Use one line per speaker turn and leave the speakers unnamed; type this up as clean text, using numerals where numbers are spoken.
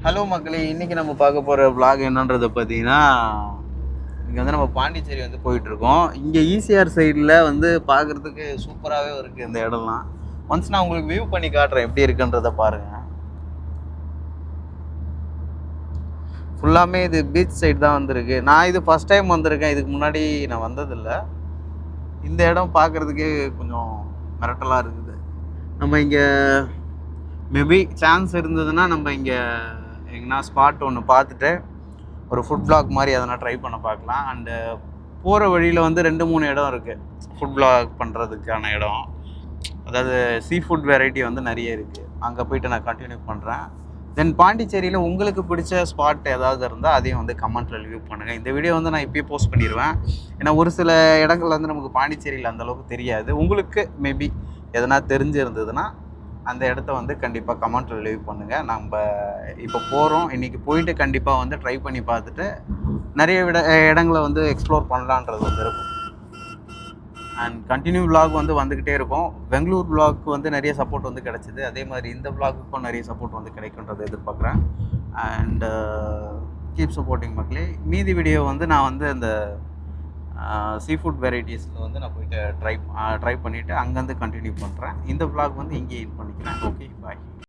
Hello மக்களே, இன்றைக்கி நம்ம பார்க்க போகிற vlog என்னன்றதை பார்த்தீங்கன்னா, இங்கே வந்து நம்ம பாண்டிச்சேரி வந்து போயிட்டுருக்கோம். இங்கே ஈசிஆர் சைடில் வந்து பார்க்குறதுக்கு சூப்பராகவே இருக்குது இந்த இடம்லாம். ஒன்ஸ் நான் உங்களுக்கு வியூ பண்ணி காட்டுறேன் எப்படி இருக்குன்றதை பாருங்கள். ஃபுல்லாமே இது பீச் சைடு தான் வந்திருக்கு. நான் இது ஃபஸ்ட் டைம் வந்திருக்கேன், இதுக்கு முன்னாடி நான் வந்ததில்லை. இந்த இடம் பார்க்குறதுக்கே கொஞ்சம் மிரட்டலாக இருக்குது. நம்ம இங்கே மேபி சான்ஸ் இருந்ததுன்னா நம்ம இங்கே எங்கன்னா ஸ்பாட் ஒன்று பார்த்துட்டு ஒரு ஃபுட் பிளாக் மாதிரி எதனா ட்ரை பண்ண பார்க்கலாம். அண்டு போகிற வழியில் வந்து 2-3 இடம் இருக்குது ஃபுட் பிளாக் பண்ணுறதுக்கான இடம். அதாவது சீ ஃபுட் வெரைட்டி வந்து நிறைய இருக்குது. அங்கே போய்ட்டு நான் கண்டினியூ பண்ணுறேன். தென் பாண்டிச்சேரியில் உங்களுக்கு பிடிச்ச ஸ்பாட் ஏதாவது இருந்தால் அதையும் வந்து கமெண்ட்டில் ரிவ்யூ பண்ணுங்கள். இந்த வீடியோ வந்து நான் இப்போயே போஸ்ட் பண்ணிடுவேன். ஏன்னா ஒரு சில இடங்கள் வந்து நமக்கு பாண்டிச்சேரியில் அந்தளவுக்கு தெரியாது. உங்களுக்கு மேபி எதனா தெரிஞ்சிருந்ததுன்னா அந்த இடத்த வந்து கண்டிப்பாக கமெண்ட்டில் ரிவ்யூ பண்ணுங்கள். நம்ம இப்போ போகிறோம், இன்றைக்கி போயிட்டு கண்டிப்பாக வந்து ட்ரை பண்ணி பார்த்துட்டு நிறைய இடங்களை வந்து எக்ஸ்ப்ளோர் பண்ணலான்றது வந்து இருக்கும். அண்ட் கண்டினியூ விலாக் வந்து வந்துக்கிட்டே இருக்கும். பெங்களூர் விலாக்கு வந்து நிறைய சப்போர்ட் வந்து கிடச்சிது. அதே மாதிரி இந்த விலாகுக்கும் நிறைய சப்போர்ட் வந்து கிடைக்குன்றதை எதிர்பார்க்குறேன். அண்ட் கீப் சப்போர்ட்டிங் மக்களே. மீதி வீடியோ வந்து நான் வந்து அந்த சீ ஃபுட் வெரைட்டிஸில் வந்து நான் போயிட்டு ட்ரை பண்ணிவிட்டு அங்கேருந்து கண்டினியூ பண்ணுறேன். இந்த விலாக் வந்து இங்கே எண்ட் பண்ணிக்கிறேன். ஓகே, பாய்.